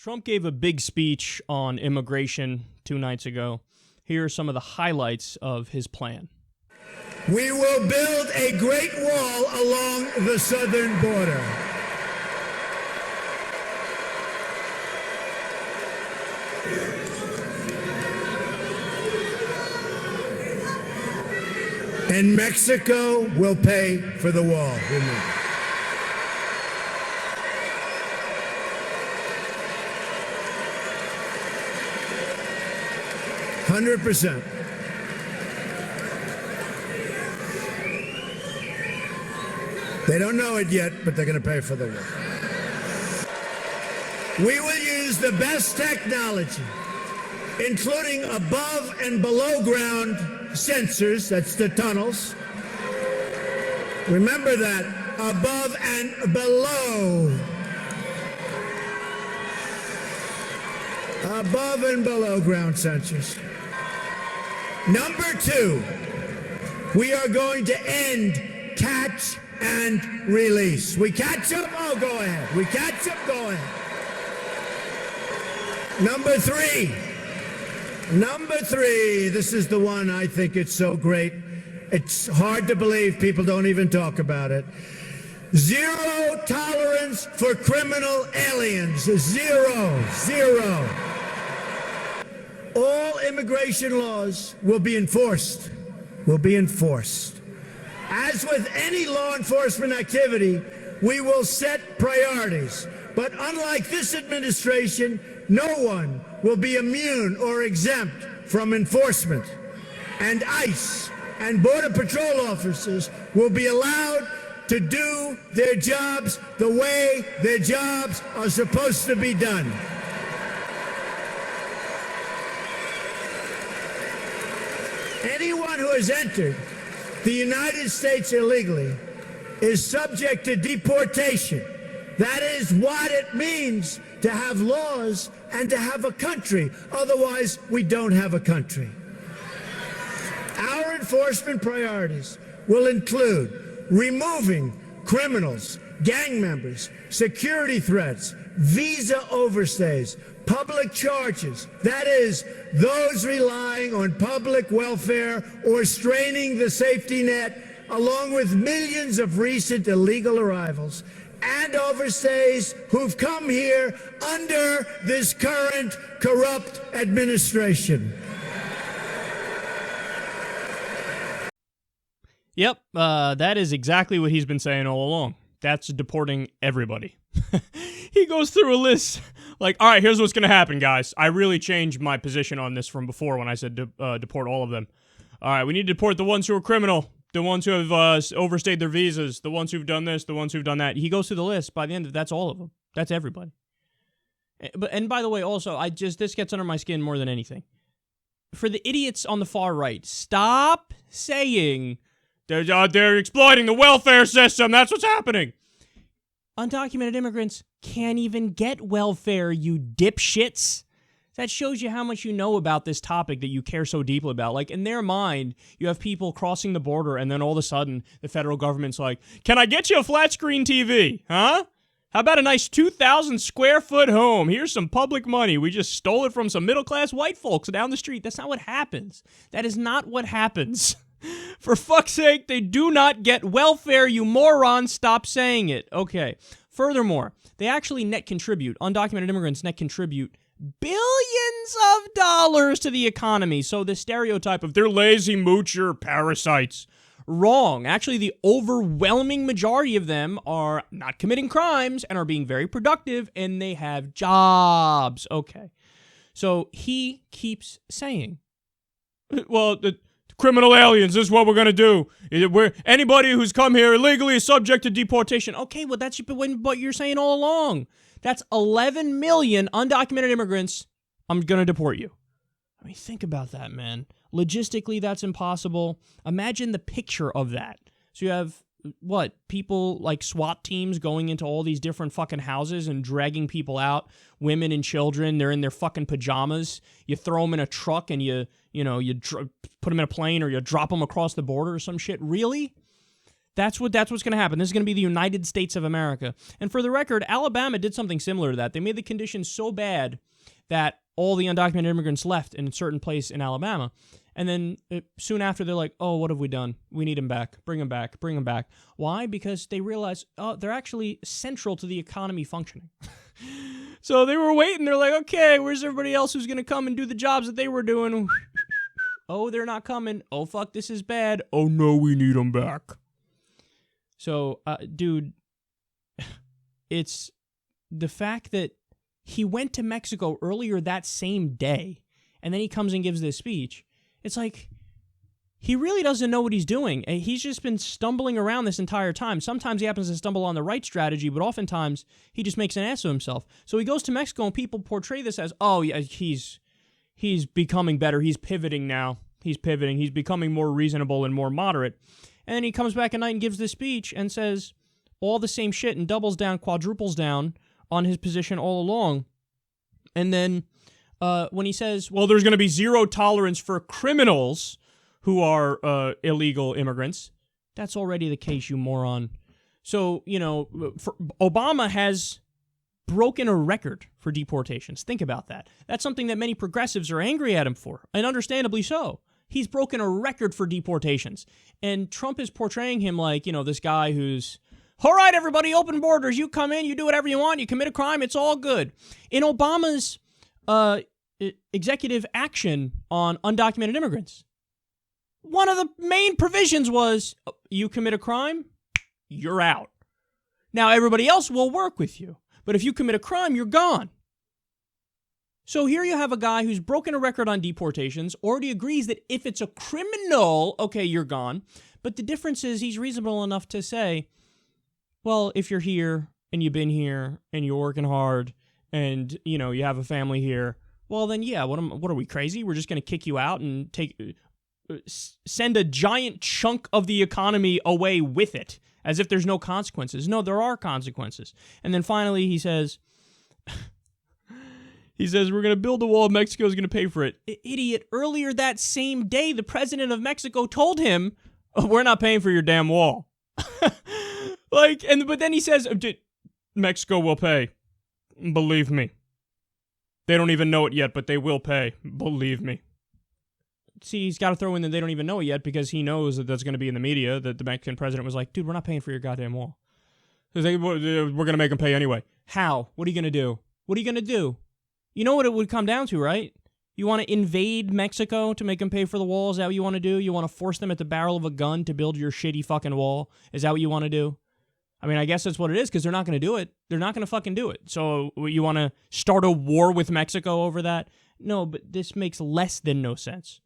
Trump gave a big speech on immigration 2 nights ago. Here are some of the highlights of his plan. We will build a great wall along the southern border. And Mexico will pay for the wall. 100%. They don't know it yet, but they're going to pay for the wall. We will use the best technology, including above and below ground sensors, that's the tunnels. Remember that, above and below. Above and below ground sensors. Number 2, we are going to end catch and release. We catch them, oh, go ahead. We catch them, go ahead. Number 3, this is the one I think it's so great. It's hard to believe people don't even talk about it. Zero tolerance for criminal aliens. Zero. All immigration laws will be enforced. As with any law enforcement activity, we will set priorities. But unlike this administration, no one will be immune or exempt from enforcement. And ICE and Border Patrol officers will be allowed to do their jobs the way their jobs are supposed to be done. Anyone who has entered the United States illegally is subject to deportation. That is what it means to have laws and to have a country. Otherwise, we don't have a country. Our enforcement priorities will include removing criminals, gang members, security threats, visa overstays, public charges, that is, those relying on public welfare or straining the safety net, along with millions of recent illegal arrivals and overstays who've come here under this current corrupt administration. Yep, that is exactly what he's been saying all along. That's deporting everybody. He goes through a list like, all right, here's what's going to happen, guys. I really changed my position on this from before when I said deport all of them. All right, we need to deport the ones who are criminal, the ones who have overstayed their visas, the ones who've done this, the ones who've done that. He goes through the list. By the end of it, that's all of them. That's everybody. And by the way, also, this gets under my skin more than anything. For the idiots on the far right, stop saying they're exploiting the welfare system. That's what's happening. Undocumented immigrants can't even get welfare, you dipshits. That shows you how much you know about this topic that you care so deeply about. Like, in their mind, you have people crossing the border, and then all of a sudden, the federal government's like, can I get you a flat screen TV? Huh? How about a nice 2,000 square foot home? Here's some public money. We just stole it from some middle-class white folks down the street. That's not what happens. That is not what happens. For fuck's sake, they do not get welfare, you morons. Stop saying it. Okay. Furthermore, they actually net contribute, undocumented immigrants net contribute billions of dollars to the economy. So the stereotype of they're lazy moocher parasites, wrong. Actually, the overwhelming majority of them are not committing crimes and are being very productive, and they have jobs. Okay. So he keeps saying, well, the criminal aliens, this is what we're going to do. Anybody who's come here illegally is subject to deportation. Okay, well, that's what you're saying all along. That's 11 million undocumented immigrants. I'm going to deport you. I mean, think about that, man. Logistically, that's impossible. Imagine the picture of that. So you have, people like SWAT teams going into all these different fucking houses and dragging people out, women and children. They're in their fucking pajamas. You throw them in a truck and you put them in a plane or you drop them across the border or some shit. Really? That's what's going to happen. This is going to be the United States of America. And for the record, Alabama did something similar to that. They made the conditions so bad that all the undocumented immigrants left in a certain place in Alabama. And then soon after, they're like, oh, what have we done? We need them back. Bring them back. Bring them back. Why? Because they realize, oh, they're actually central to the economy functioning. So they were waiting. They're like, okay, where's everybody else who's going to come and do the jobs that they were doing? Oh, they're not coming. Oh, fuck, this is bad. Oh, no, we need them back. So, dude, it's the fact that he went to Mexico earlier that same day, and then he comes and gives this speech. It's like, he really doesn't know what he's doing. He's just been stumbling around this entire time. Sometimes he happens to stumble on the right strategy, but oftentimes he just makes an ass of himself. So he goes to Mexico, and people portray this as, oh, yeah, he's becoming better. He's pivoting now. He's pivoting. He's becoming more reasonable and more moderate. And then he comes back at night and gives this speech and says all the same shit and doubles down, quadruples down on his position all along. And then when he says, well, there's going to be zero tolerance for criminals who are illegal immigrants, that's already the case, you moron. So, Obama has broken a record for deportations. Think about that. That's something that many progressives are angry at him for, and understandably so. He's broken a record for deportations. And Trump is portraying him like, this guy who's, all right, everybody, open borders. You come in, you do whatever you want, you commit a crime, it's all good. In Obama's executive action on undocumented immigrants, one of the main provisions was, you commit a crime, you're out. Now, everybody else will work with you. But if you commit a crime, you're gone. So here you have a guy who's broken a record on deportations, already agrees that if it's a criminal, okay, you're gone. But the difference is he's reasonable enough to say, well, if you're here and you've been here and you're working hard and, you have a family here, well, then, yeah, what are we, crazy? We're just going to kick you out and send a giant chunk of the economy away with it, as if there's no consequences. No, there are consequences. And then finally he says, we're going to build a wall. Mexico's going to pay for it. Idiot. Earlier that same day, the president of Mexico told him, oh, we're not paying for your damn wall. But then he says, Mexico will pay. Believe me. They don't even know it yet, but they will pay. Believe me. See, he's got to throw in that they don't even know it yet because he knows that that's going to be in the media, that the Mexican president was like, dude, we're not paying for your goddamn wall. We're going to make them pay anyway. How? What are you going to do? What are you going to do? You know what it would come down to, right? You want to invade Mexico to make them pay for the wall? Is that what you want to do? You want to force them at the barrel of a gun to build your shitty fucking wall? Is that what you want to do? I mean, I guess that's what it is, because they're not going to do it. They're not going to fucking do it. So you want to start a war with Mexico over that? No, but this makes less than no sense.